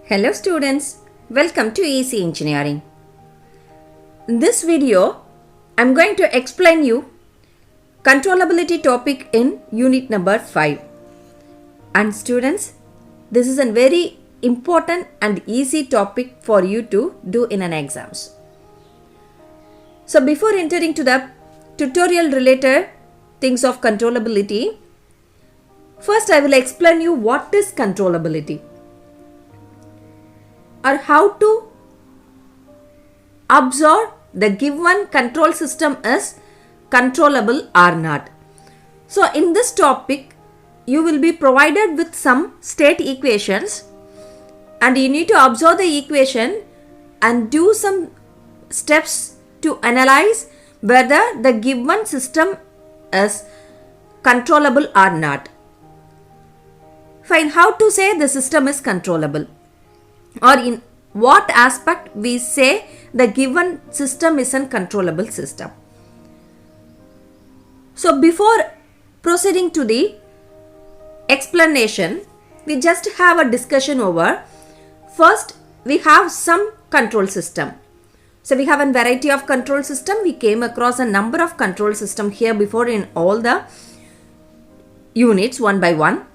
Hello students, welcome to Easy Engineering. In this video, I am going to explain you controllability topic in unit number 5. And students, this is a very important and easy topic for you to do in an exams. So before entering to the tutorial related things of controllability, first I will explain you what is controllability or how to observe the given control system is controllable or not. So in this topic, you will be provided with some state equations and you need to observe the equation and do some steps to analyze whether the given system is controllable or not. Fine, how to say the system is controllable? Or in what aspect we say the given system is a controllable system. So before proceeding to the explanation, we just have a discussion over. First, we have some control system. So we have a variety of control system. We came across a number of control system here before in all the units one by one.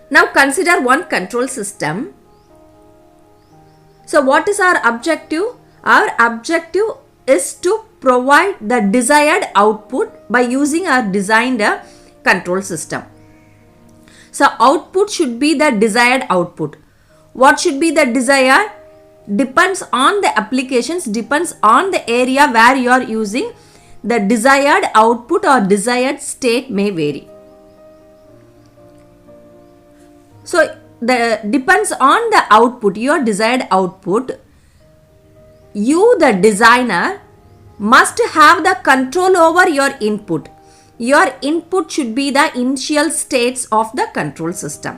Now consider one control system. So what is our objective? Our objective is to provide the desired output by using our designed control system. So output should be the desired output. What should be the desire? Depends on the applications, depends on the area where you are using. The desired output or desired state may vary. So the depends on the output, your desired output. You, the designer, must have the control over your input. Your input should be the initial states of the control system.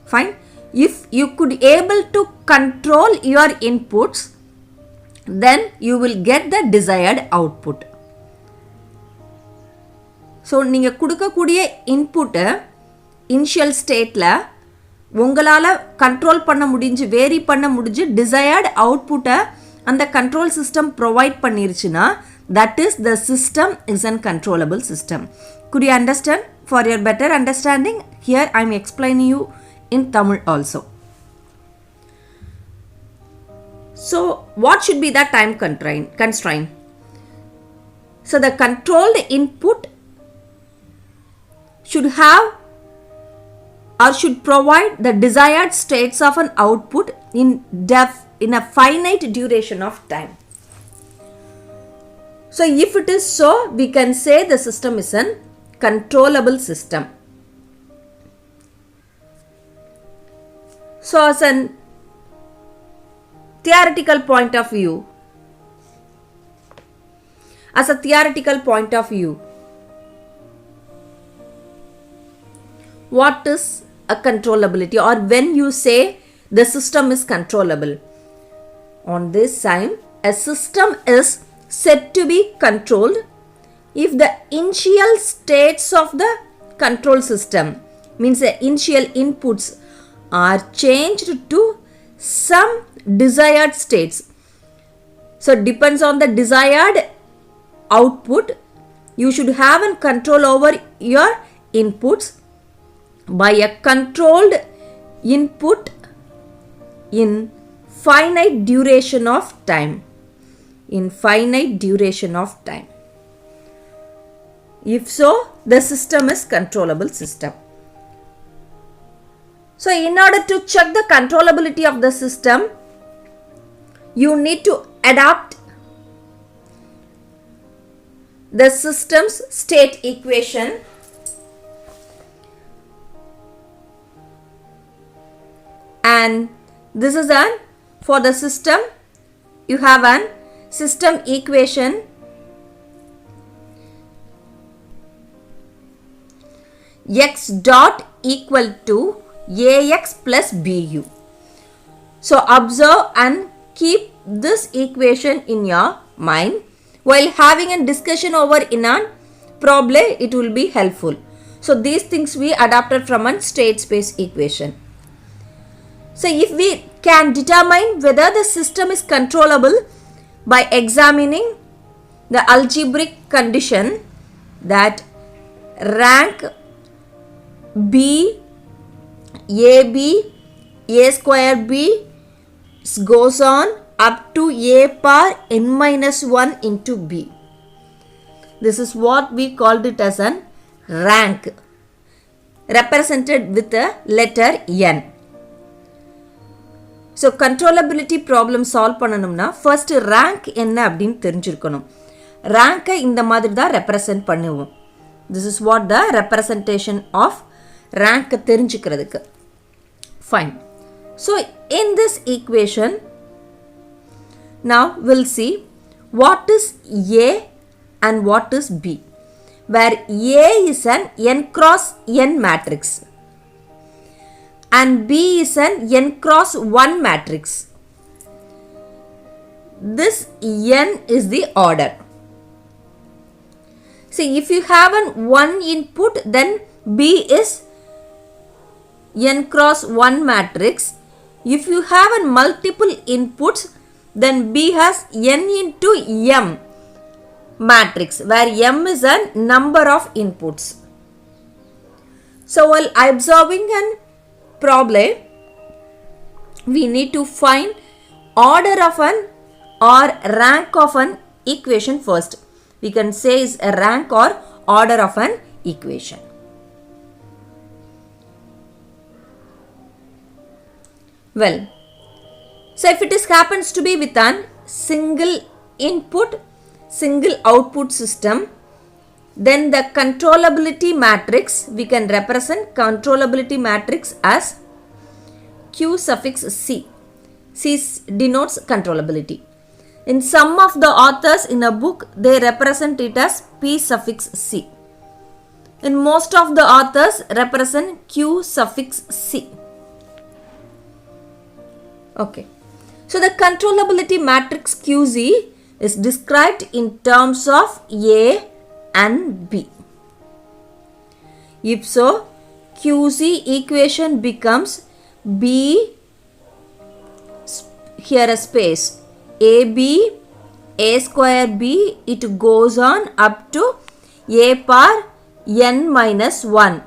Fine. If you could able to control your inputs, then you will get the desired output. So, நீங்க கொடுக்கக்கூடிய input initial ஸ்டேட்டில் உங்களால் control பண்ண முடிஞ்சு vary பண்ண முடிஞ்சு desired அவுட்புட்டை அந்த கண்ட்ரோல் சிஸ்டம் ப்ரொவைட் பண்ணிருச்சுன்னா that is the system is an controllable system. Could you understand? For your better understanding, here I am explaining you in Tamil also. So what should be the time constraint? So the controlled input should have or should provide the desired states of an output in a finite duration of time. So if it is so, we can say the system is a controllable system. So as a theoretical point of view, what is a controllability, or when you say the system is controllable? On this time, a system is said to be controlled if the initial states of the control system, means the initial inputs, are changed to some desired states. So depends on the desired output, you should have a control over your inputs by a controlled input in finite duration of time. If so, the system is controllable system. So in order to check the controllability of the system, you need to adapt the system's state equation and this is for the system you have an system equation x dot equal to ax plus bu. So observe and keep this equation in your mind while having a discussion over in a problem. It will be helpful. So these things we adapted from a state space equation. So if we can determine whether the system is controllable by examining the algebraic condition that rank B, AB, A square B goes on up to A power n minus 1 into B. This is what we called it as an rank, represented with the letter n. So controllability problem solve பண்ணனும்னா first rank என்ன அப்படினு தெரிஞ்சிருக்கணும். rank இந்த மாதிரி தான் represent பண்ணுவோம். This is what the representation of rank தெரிஞ்சிக்கிறதுக்கு. Fine. So in this equation, now we'll see what is A and what is B, where A is an n cross n matrix and B is an n cross 1 matrix. This n is the order. See, if you have an one input, then B is n cross 1 matrix. If you have an multiple inputs, then B has n into m matrix, where m is a number of inputs. So while observing an problem, we need to find order of an or rank of an equation first. We can say is a rank or order of an equation. Well, so if it is happens to be with an single input, single output system, then the controllability matrix, we can represent controllability matrix as Q suffix C. C denotes controllability. In some of the authors in a book, they represent it as P suffix C. In most of the authors represent Q suffix C. Okay. So the controllability matrix QZ is described in terms of A and B. If so, QZ equation becomes B, here a space, AB, A square B, it goes on up to A power n minus 1.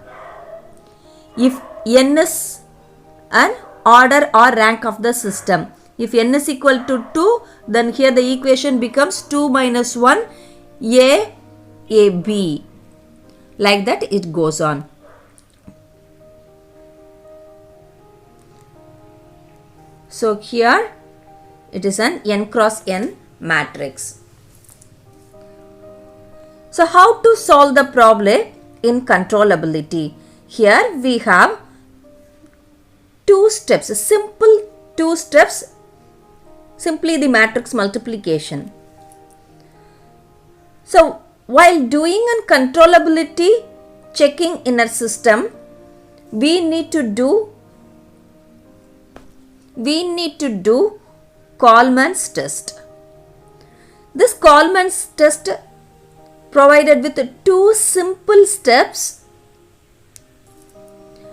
If n is an order or rank of the system. If n is equal to 2, then here the equation becomes 2 minus 1 A B. Like that it goes on. So here it is an n cross n matrix. So how to solve the problem in controllability? Here we have two steps, simple two steps, simply the matrix multiplication. So while doing a controllability checking in a system, we need to do Kalman's test. This Kalman's test provided with two simple steps.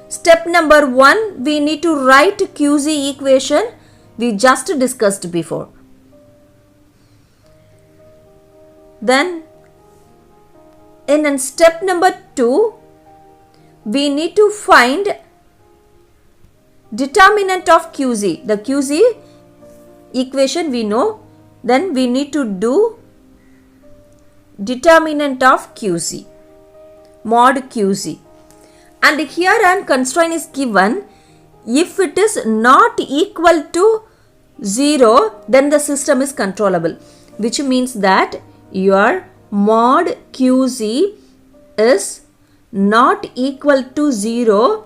Step number 1, we need to write QZ equation we just discussed before. Then in step number 2, we need to find determinant of QZ. The QZ equation we know. Then we need to do determinant of QZ, mod QZ. And here an constraint is given. If it is not equal to 0, then the system is controllable, which means that your mod QZ is not equal to 0,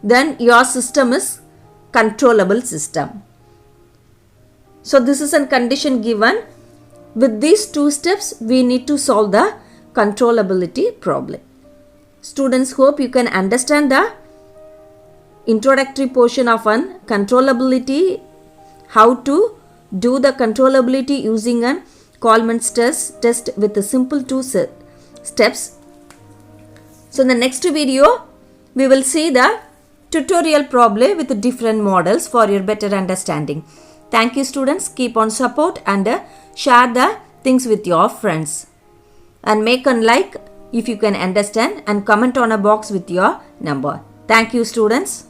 then your system is controllable system. So this is a condition given. With these two steps, we need to solve the controllability problem. Students, hope you can understand the introductory portion of an controllability, how to do the controllability using a Kalman's test with the simple two steps. So in the next video, we will see the tutorial problem with different models for your better understanding. Thank you students. Keep on support and share the things with your friends. And make a like if you can understand and comment on a box with your number. Thank you students.